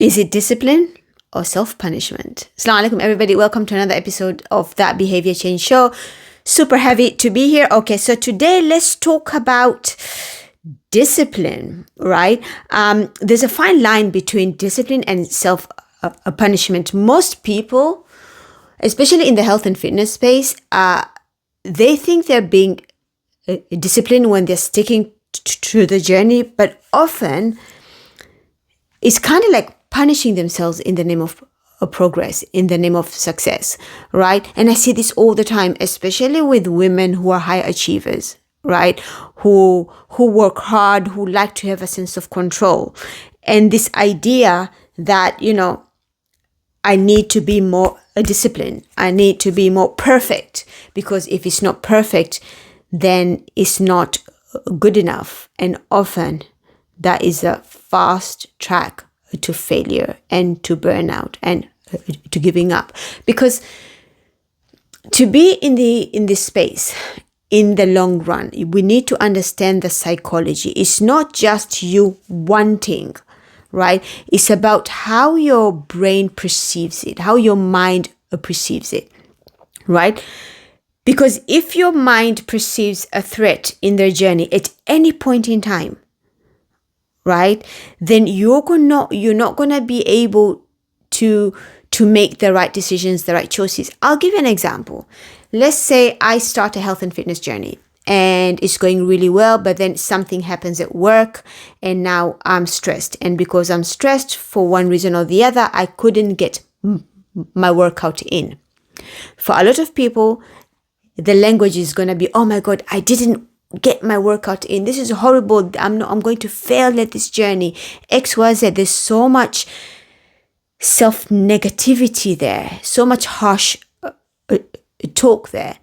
Is it discipline or self-punishment? Assalamu alaikum, everybody. Welcome to another episode of That Behaviour Change Show. Super happy to be here. Okay, so today let's talk about discipline, right? There's a fine line between discipline and self-punishment. Most people, especially in the health and fitness space, they think they're being disciplined when they're sticking to the journey, but often it's kind of like punishing themselves in the name of progress, in the name of success, right? And I see this all the time, especially with women who are high achievers, right? Who work hard, who like to have a sense of control. And this idea that, I need to be more disciplined. I need to be more perfect, because if it's not perfect, then it's not good enough. And often that is a fast track to failure and to burnout and to giving up. Because to be in this space in the long run, we need to understand the psychology. It's not just you wanting, right? It's about how your brain perceives it, how your mind perceives it, right? Because if your mind perceives a threat in their journey at any point in time, right, then you're not gonna be able to make the right decisions, the right choices. I'll give you an example. Let's say I start a health and fitness journey and it's going really well, but then something happens at work and now I'm stressed. And because I'm stressed for one reason or the other, I couldn't get my workout in. For a lot of people, the language is gonna be, oh my God, I didn't get my workout in. This is horrible. I'm going to fail at this journey. XYZ. There's so much self-negativity there, so much harsh talk there.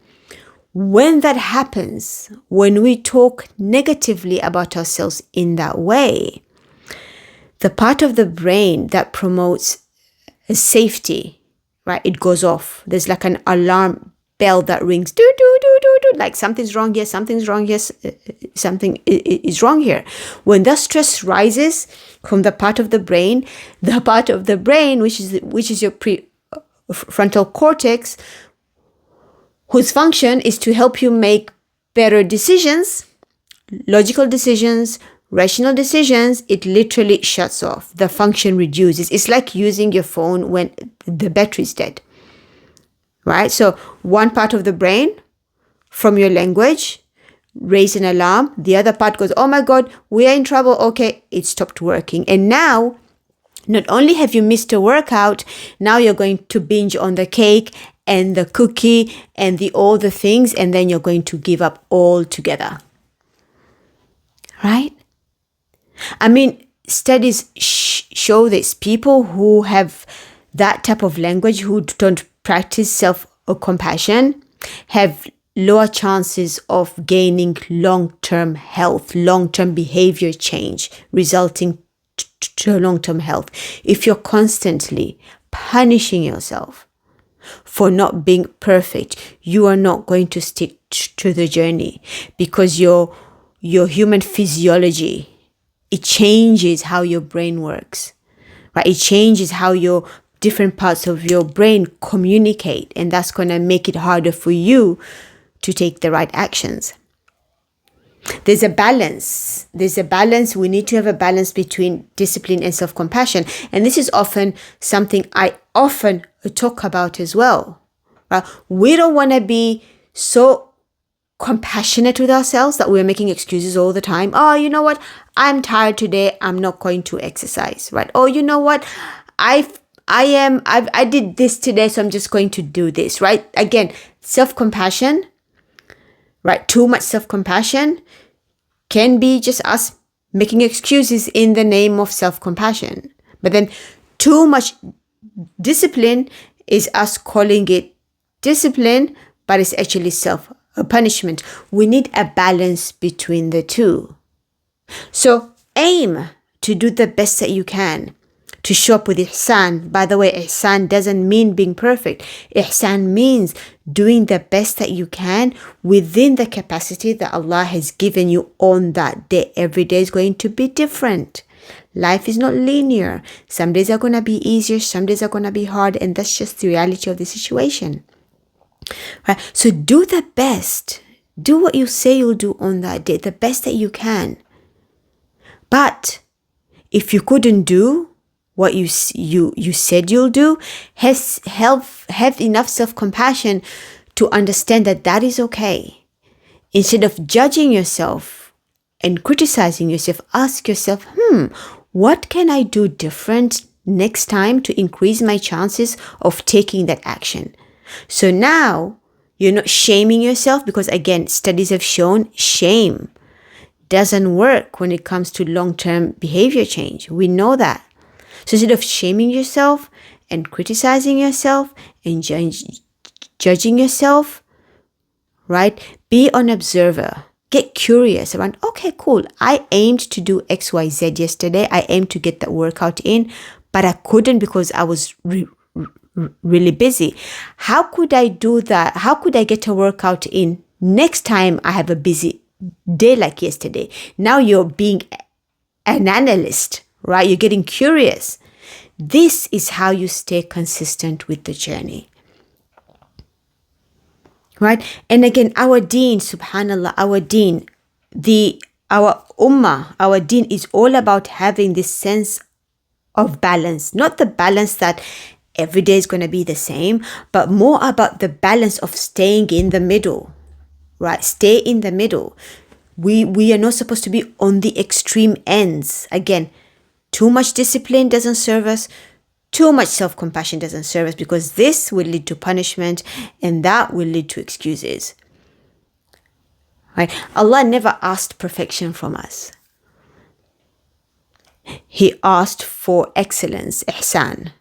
When that happens, when we talk negatively about ourselves in that way, the part of the brain that promotes safety, right, it goes off. There's like an alarm bell that rings, do, like something's wrong here, something is wrong here. When the stress rises from the part of the brain, which is your prefrontal cortex, whose function is to help you make better decisions, logical decisions, rational decisions, it literally shuts off. The function reduces. It's like using your phone when the battery's dead. Right? So one part of the brain from your language raise an alarm. The other part goes, oh my God, we are in trouble. Okay, it stopped working. And now, not only have you missed a workout, now you're going to binge on the cake and the cookie and all the things, and then you're going to give up altogether. Right? I mean, studies show this. People who have that type of language, who don't practice self-compassion, have lower chances of gaining long-term health, long-term behavior change, resulting to long-term health. If you're constantly punishing yourself for not being perfect, you are not going to stick to the journey, because your human physiology, it changes how your brain works, right? It changes how your different parts of your brain communicate, and that's going to make it harder for you to take the right actions. There's a balance. We need to have a balance between discipline and self-compassion. And this is often something I often talk about as well. Right? We don't want to be so compassionate with ourselves that we're making excuses all the time. Oh, you know what? I'm tired today. I'm not going to exercise, right? Oh, you know what? I did this today, so I'm just going to do this, right? Again, self-compassion, right? Too much self-compassion can be just us making excuses in the name of self-compassion. But then too much discipline is us calling it discipline, but it's actually self-punishment. We need a balance between the two. So aim to do the best that you can, to show up with ihsan. By the way, ihsan doesn't mean being perfect. Ihsan means doing the best that you can within the capacity that Allah has given you on that day. Every day is going to be different. Life is not linear. Some days are going to be easier, some days are going to be hard, and that's just the reality of the situation. Right? So do the best. Do what you say you'll do on that day, the best that you can. But if you couldn't do what you said you'll do, have enough self-compassion to understand that that is okay. Instead of judging yourself and criticizing yourself, ask yourself, what can I do different next time to increase my chances of taking that action? So now you're not shaming yourself, because again, studies have shown shame doesn't work when it comes to long-term behavior change. We know that. So instead of shaming yourself and criticizing yourself and judging yourself, right? Be an observer. Get curious around, okay, cool. I aimed to do XYZ yesterday. I aimed to get that workout in, but I couldn't because I was really busy. How could I do that? How could I get a workout in next time I have a busy day like yesterday? Now you're being an analyst, right? You're getting curious. This is how you stay consistent with the journey. Right? And again, our Deen, subhanallah, our Deen, our ummah, our Deen is all about having this sense of balance. Not the balance that every day is going to be the same, but more about the balance of staying in the middle. Right? Stay in the middle. We are not supposed to be on the extreme ends. Again, too much discipline doesn't serve us. Too much self-compassion doesn't serve us, because this will lead to punishment and that will lead to excuses. Right? Allah never asked perfection from us. He asked for excellence, ihsan.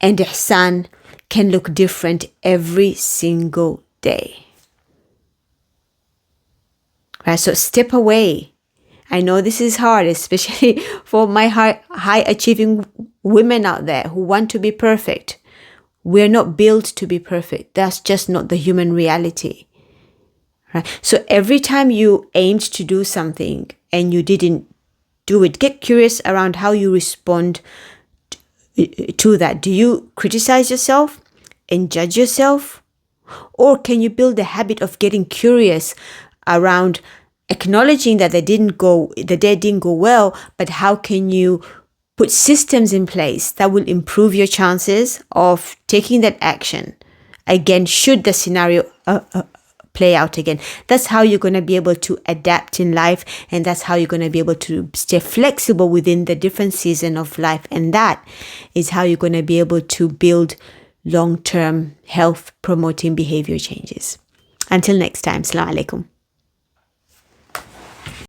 And ihsan can look different every single day. Right? So step away. I know this is hard, especially for my high achieving women out there who want to be perfect. We're not built to be perfect. That's just not the human reality. Right? So every time you aimed to do something and you didn't do it, get curious around how you respond to that. Do you criticize yourself and judge yourself? Or can you build a habit of getting curious around acknowledging that the day didn't go well, but how can you put systems in place that will improve your chances of taking that action again, should the scenario play out again? That's how you're going to be able to adapt in life, and that's how you're going to be able to stay flexible within the different season of life. And that is how you're going to be able to build long-term health promoting behavior changes. Until next time, Assalamu alaikum.